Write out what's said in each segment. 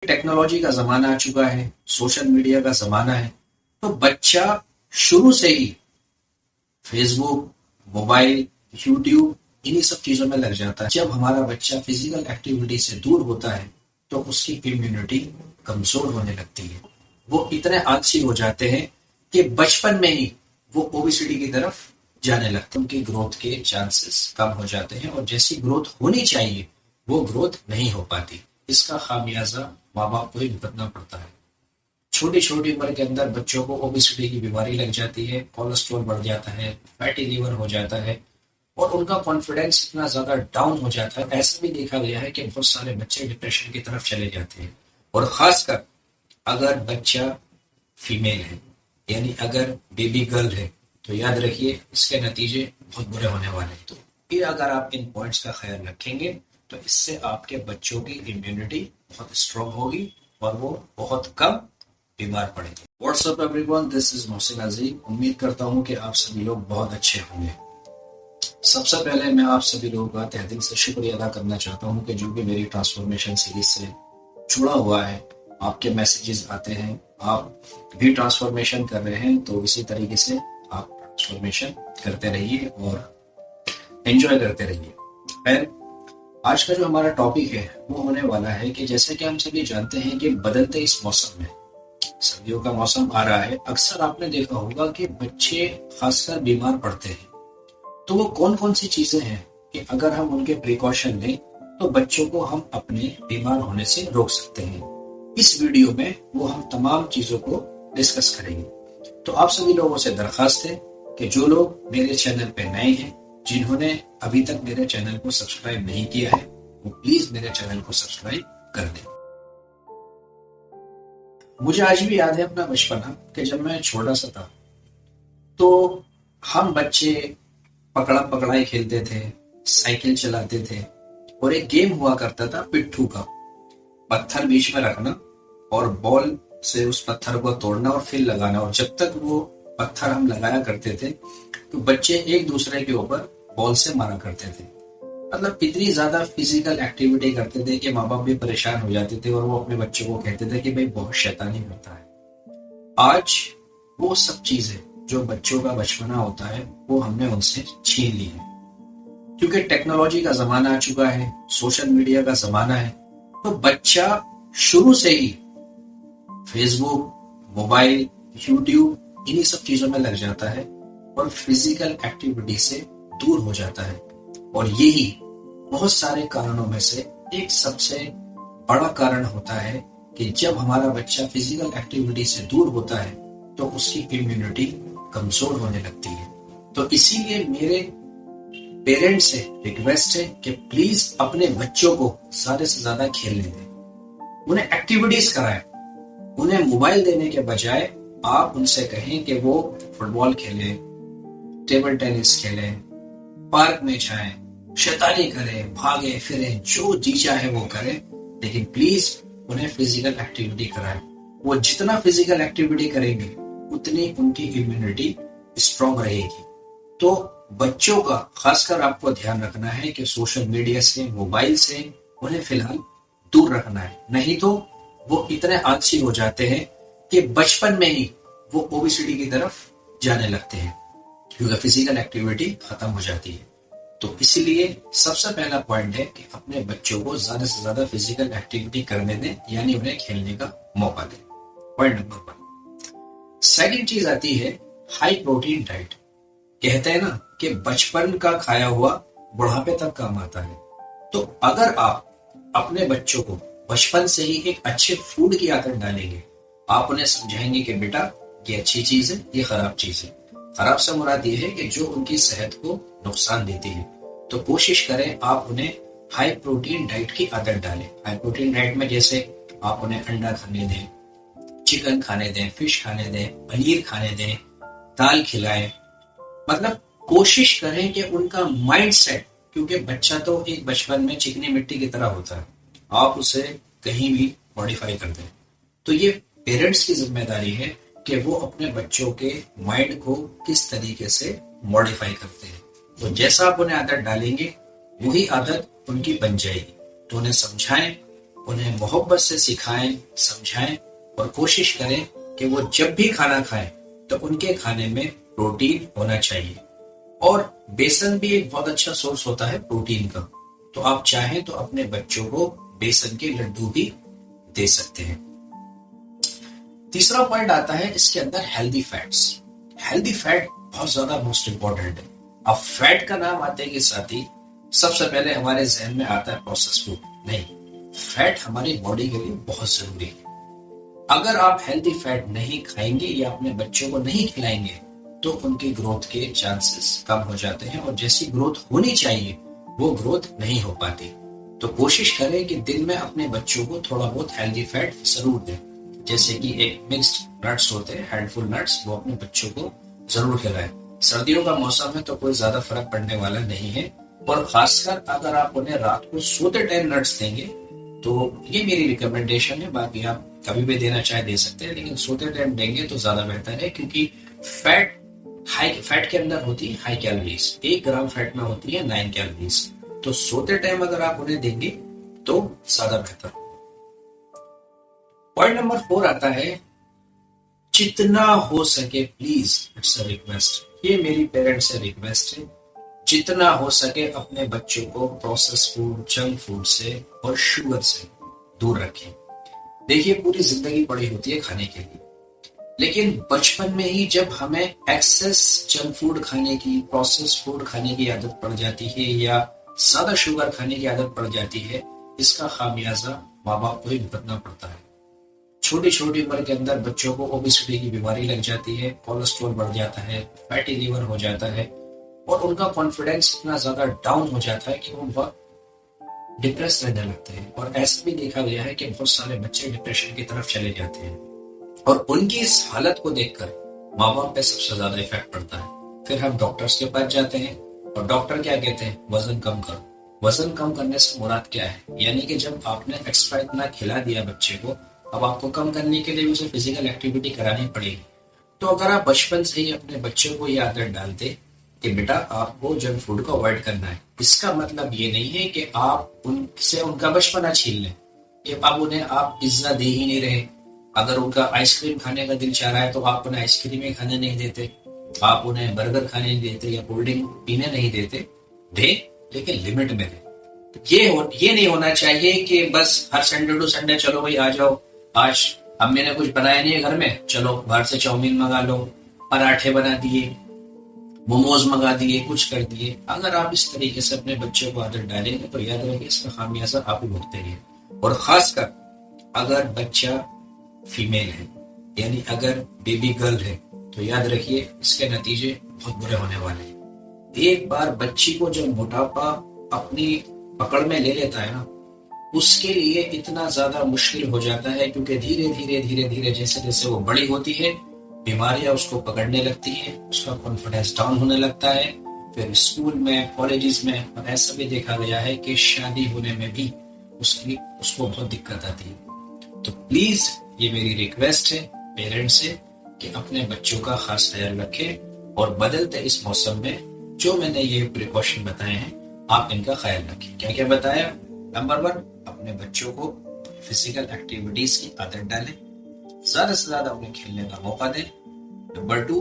Technology का ज़माना आ चुका है, सोशल मीडिया का ज़माना है, तो बच्चा शुरू से ही फेसबुक, मोबाइल, यूट्यूब इन्हीं सब चीज़ों में लग जाता है। जब हमारा बच्चा फिजिकल एक्टिविटी से दूर होता है तो उसकी इम्यूनिटी कमज़ोर होने लगती है। वो इतने आलसी हो जाते हैं कि बचपन में ही वो ओबेसिटी की तरफ जाने लगते हैं। उनकी ग्रोथ के चांसेस कम हो जाते हैं और जैसी ग्रोथ होनी चाहिए वो ग्रोथ नहीं हो पाती। इसका खामियाजा माँ बाप को ही भुगतना पड़ता है। छोटी छोटी उम्र के अंदर बच्चों को ओबेसिटी की बीमारी लग जाती है, कोलेस्ट्रॉल बढ़ जाता है, फैटी लीवर हो जाता है और उनका कॉन्फिडेंस इतना ज्यादा डाउन हो जाता है। ऐसा भी देखा गया है कि बहुत सारे बच्चे डिप्रेशन की तरफ चले जाते हैं। और खासकर अगर बच्चा फीमेल है, यानी अगर बेबी गर्ल है, तो याद रखिए इसके नतीजे बहुत बुरे होने वाले हैं। तो फिर अगर आप इन पॉइंट्स का ख्याल रखेंगे तो इससे आपके बच्चों की इम्यूनिटी बहुत स्ट्रांग होगी और वो बहुत कम बीमार पड़ेंगे। What's up everyone, this is Mohsin Azeem. उम्मीद करता हूँ कि आप सभी लोग बहुत अच्छे होंगे। सबसे पहले मैं आप सभी लोगों का तहे दिल से शुक्रिया अदा करना चाहता हूँ कि जो भी मेरी ट्रांसफॉर्मेशन सीरीज से जुड़ा हुआ है, आपके मैसेजेस आते हैं, आप भी ट्रांसफॉर्मेशन कर रहे हैं, तो इसी तरीके से आप ट्रांसफॉर्मेशन करते रहिए और एंजॉय करते रहिए। खैर, आज का जो हमारा टॉपिक है वो होने वाला है कि जैसे कि हम सभी जानते हैं कि बदलते इस मौसम में, सर्दियों का मौसम आ रहा है, अक्सर आपने देखा होगा कि बच्चे खासकर बीमार पड़ते हैं। तो वो कौन कौन सी चीजें हैं कि अगर हम उनके प्रिकॉशन लें तो बच्चों को हम अपने बीमार होने से रोक सकते हैं। इस वीडियो में वो हम तमाम चीजों को डिस्कस करेंगे। तो आप सभी लोगों से दरखास्त है कि जो लोग मेरे चैनल पे नए हैं, जिन्होंने अभी तक मेरे चैनल को सब्सक्राइब नहीं किया है, वो प्लीज मेरे चैनल को सब्सक्राइब कर दें। मुझे आज भी याद है अपना बचपना कि जब मैं छोटा सा था तो हम बच्चे पकड़ा पकड़ाई खेलते थे, साइकिल चलाते थे और एक गेम हुआ करता था पिट्ठू का। पत्थर बीच में रखना और बॉल से उस पत्थर को तोड़ना और फिर लगाना, और जब तक वो पत्थर हम लगाया करते थे तो बच्चे एक दूसरे के ऊपर बॉल से मारा करते थे। मतलब इतनी ज्यादा फिजिकल एक्टिविटी करते थे कि माँ बाप भी परेशान हो जाते थे और वो अपने बच्चों को कहते थे कि भाई बहुत शैतानी करता है। आज वो सब चीजें जो बच्चों का बचपना होता है वो हमने उनसे छीन ली है, क्योंकि टेक्नोलॉजी का जमाना आ चुका है, सोशल मीडिया का जमाना है। तो बच्चा शुरू से ही फेसबुक, मोबाइल, यूट्यूब इन्हीं सब चीजों में लग जाता है और फिजिकल एक्टिविटी से दूर हो जाता है। और यही बहुत सारे कारणों में से एक सबसे बड़ा कारण होता है कि जब हमारा बच्चा फिजिकल एक्टिविटी से दूर होता है तो उसकी इम्यूनिटी कमजोर होने लगती है। तो इसीलिए मेरे पेरेंट्स से रिक्वेस्ट है कि प्लीज अपने बच्चों को ज्यादा से ज्यादा खेलने दें, उन्हें एक्टिविटीज कराएं। उन्हें मोबाइल देने के बजाय आप उनसे कहें कि वो फुटबॉल खेलें, टेबल टेनिस खेलें, पार्क में जाएं, शैतानी करें, भागे फिरें, जो जी चाहे वो करें, लेकिन प्लीज उन्हें फिजिकल एक्टिविटी कराएं। वो जितना फिजिकल एक्टिविटी करेंगे उतनी उनकी इम्यूनिटी स्ट्रांग रहेगी। तो बच्चों का खासकर आपको ध्यान रखना है कि सोशल मीडिया से, मोबाइल से उन्हें फिलहाल दूर रखना है, नहीं तो वो इतने आलसी हो जाते हैं कि बचपन में ही वो ओबेसिटी की तरफ जाने लगते हैं, क्योंकि फिजिकल एक्टिविटी खत्म हो जाती है। तो इसीलिए सबसे पहला पॉइंट है कि अपने बच्चों को ज्यादा से ज्यादा फिजिकल एक्टिविटी करने दें, यानी उन्हें खेलने का मौका दें। Point number 1। सेकंड चीज आती है हाई प्रोटीन डाइट। कहते हैं ना कि बचपन का खाया हुआ बुढ़ापे तक काम आता है। तो अगर आप अपने बच्चों को बचपन से ही एक अच्छे फूड की आदत डालेंगे, आप उन्हें समझाएंगे कि बेटा ये अच्छी चीज है, ये खराब चीज है। खराब से मुराद ये है कि जो उनकी सेहत को नुकसान देती है। तो कोशिश करें आप उन्हें हाई प्रोटीन डाइट की आदत डालें। हाई प्रोटीन डाइट में जैसे आप उन्हें अंडा खाने दें, चिकन खाने दें, फिश खाने दें, पनीर खाने दें, दाल खिलाएं। मतलब कोशिश करें कि उनका माइंड सेट, क्योंकि बच्चा तो एक बचपन में चिकनी मिट्टी की तरह होता है, आप उसे कहीं भी मॉडिफाई कर दें। तो ये पेरेंट्स की जिम्मेदारी है कि वो अपने बच्चों के माइंड को किस तरीके से मॉडिफाई करते हैं। तो जैसा आप उन्हें आदत डालेंगे वही आदत उनकी बन जाएगी। तो उन्हें समझाएं انہیں محبت سے سکھائیں، سمجھائیں اور کوشش کریں کہ وہ جب بھی کھانا کھائیں تو ان کے کھانے میں پروٹین ہونا چاہیے، اور بیسن بھی ایک بہت اچھا سورس ہوتا ہے پروٹین کا، تو آپ چاہیں تو اپنے بچوں کو بیسن کے لڈو بھی دے سکتے ہیں۔ تیسرا پوائنٹ آتا ہے اس کے اندر ہیلدی فیٹس۔ ہیلدی فیٹ بہت زیادہ موسٹ امپورٹنٹ ہے۔ اب فیٹ کا نام آتے کے ساتھ ہی سب سے پہلے ہمارے ذہن میں آتا ہے پروسیس فوڈ، نہیں، فیٹ ہماری باڈی کے لیے بہت ضروری ہے۔ اگر آپ ہیلدی فیٹ نہیں کھائیں گے یا اپنے بچوں کو نہیں کھلائیں گے تو ان کی گروتھ کے چانسز کم ہو جاتے ہیں، اور جیسی گروتھ ہونی چاہیے وہ گروتھ نہیں ہو پاتی۔ تو کوشش کریں کہ دن میں اپنے بچوں کو تھوڑا بہت ہیلدی فیٹ ضرور دیں، جیسے کہ ایک مکسڈ نٹس ہوتے ہیں، ہینڈ فل نٹس، وہ اپنے بچوں کو ضرور کھلائیں۔ سردیوں کا موسم ہے تو کوئی زیادہ فرق پڑنے والا نہیں ہے، اور خاص کر اگر آپ انہیں رات کو سوتے ٹائم نٹس دیں گے تو یہ میری ریکمنڈیشن ہے، باقی آپ کبھی بھی دینا چاہے دے سکتے ہیں، لیکن سوتے ٹائم دیں گے تو زیادہ بہتر ہے، کیونکہ فیٹ کے اندر ہوتی ہے ہائی کیلوریز، 1 گرام فیٹ میں ہوتی ہے 9 کیلوریز، تو سوتے ٹائم اگر آپ انہیں دیں گے تو زیادہ بہتر۔ پوائنٹ نمبر 4 آتا ہے جتنا ہو سکے پلیز، اٹس اے ریکویسٹ، یہ میری پیرنٹ سے ریکویسٹ ہے، جتنا ہو سکے اپنے بچوں کو پروسیس فوڈ، جنک فوڈ سے اور شوگر سے دور رکھیں۔ دیکھیے پوری زندگی پڑی ہوتی ہے کھانے کے لیے، لیکن بچپن میں ہی جب ہمیں ایکسس جنک فوڈ کھانے کی، پروسیس فوڈ کھانے کی عادت پڑ جاتی ہے یا زیادہ شوگر کھانے کی عادت پڑ جاتی ہے، اس کا خامیازہ ماں باپ کو ہی بھگتنا پڑتا ہے۔ چھوٹی چھوٹی عمر کے اندر بچوں کو اوبیسٹی کی بیماری لگ جاتی ہے، کولیسٹرول بڑھ جاتا ہے، فیٹی لیور ہو جاتا ہے، اور ان کا کانفیڈنس اتنا زیادہ ڈاؤن ہو جاتا ہے کہ وہ بہت ڈپریس رہنے لگتے ہیں، اور ایسا بھی دیکھا گیا ہے کہ بہت سارے بچے ڈپریشن کی طرف چلے جاتے ہیں، اور ان کی اس حالت کو دیکھ کر ماں باپ پہ سب سے زیادہ افیکٹ پڑتا ہے۔ پھر ہم ڈاکٹرز کے پاس جاتے ہیں، اور ڈاکٹر کیا کہتے ہیں؟ وزن کم کرو۔ وزن کم کرنے سے مراد کیا ہے؟ یعنی کہ جب آپ نے ایکسٹرا اتنا کھلا دیا بچے کو، اب آپ کو کم کرنے کے لیے اسے فزیکل ایکٹیویٹی کرانی پڑے گی۔ تو اگر آپ بچپن سے ہی اپنے بچوں کو یہ عادت ڈالتے کہ بیٹا آپ کو جنک فوڈ کو اوائڈ کرنا ہے، اس کا مطلب یہ نہیں ہے کہ آپ ان سے ان کا بچپنا چھین لیں، کہ اب انہیں آپ پیزا دے ہی نہیں رہے۔ اگر ان کا آئس کریم کھانے کا دل چاہ رہا ہے تو آپ انہیں آئس کریم ہی کھانے نہیں دیتے، آپ انہیں برگر کھانے نہیں دیتے یا کولڈ ڈرنک پینے نہیں دیتے، دیں لیکن لمٹ میں دیں۔ یہ نہیں ہونا چاہیے کہ بس ہر سنڈے ٹو سنڈے چلو بھائی آ جاؤ، آج امی نے کچھ بنایا نہیں ہے گھر میں، چلو باہر سے چاؤمین منگا لو، پراٹھے بنا دیے، موموز منگا دیے، کچھ کر دیے۔ اگر آپ اس طریقے سے اپنے بچوں کو عادت ڈالیں گے تو یاد رکھیے اس کا خامیازہ آپ ہی بھگتیں گے، اور خاص کر اگر بچہ فیمیل ہے، یعنی اگر بیبی گرل ہے، تو یاد رکھیے اس کے نتیجے بہت برے ہونے والے ہیں۔ ایک بار بچی کو جب موٹاپا اپنی پکڑ میں لے لیتا ہے نا، اس کے لیے اتنا زیادہ مشکل ہو جاتا ہے، کیونکہ دھیرے دھیرے جیسے جیسے وہ بڑی ہوتی ہے بیماریاں اس کو پکڑنے لگتی ہیں، اس کا کانفیڈنس ڈاؤن ہونے لگتا ہے، پھر اسکول میں، کالجز میں، اور ایسا بھی دیکھا گیا ہے کہ شادی ہونے میں بھی اس کو بہت دقت آتی ہے۔ تو پلیز یہ میری ریکویسٹ ہے پیرنٹ سے کہ اپنے بچوں کا خاص خیال رکھیں، اور بدلتے اس موسم میں جو میں نے یہ پریکاشن بتائے ہیں آپ ان کا خیال رکھیں۔ کیا کیا بتایا؟ نمبر 1، اپنے بچوں کو فزیکل ایکٹیویٹیز کی عادت ڈالیں، زیادہ سے زیادہ انہیں کھیلنے کا موقع دیں۔ نمبر 2،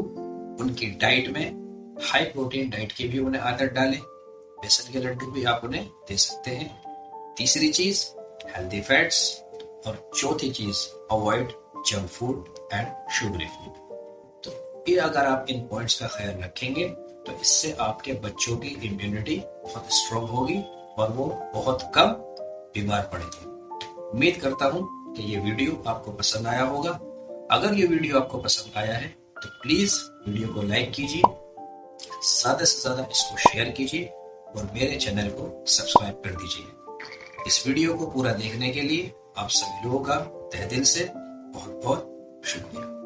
ان کی ڈائٹ میں ہائی پروٹین ڈائٹ کی بھی انہیں عادت ڈالیں، بیسن کے لڈو بھی آپ انہیں دے سکتے ہیں۔ تیسری چیز ہیلدی فیٹس، اور چوتھی چیز avoid junk food and sugary food. تو پھر اگر آپ ان پوائنٹس کا خیال رکھیں گے تو اس سے آپ کے بچوں کی امیونٹی بہت اسٹرانگ ہوگی اور وہ بہت کم بیمار پڑیں گے۔ امید کرتا ہوں کہ یہ ویڈیو آپ کو پسند آیا ہوگا۔ اگر یہ ویڈیو آپ کو پسند آیا ہے تو پلیز ویڈیو کو لائک کیجیے، زیادہ سے زیادہ اس کو شیئر کیجیے، اور میرے چینل کو سبسکرائب کر دیجیے۔ اس ویڈیو کو پورا دیکھنے کے لیے آپ سبھی لوگوں کا تہ دل سے بہت بہت شکریہ۔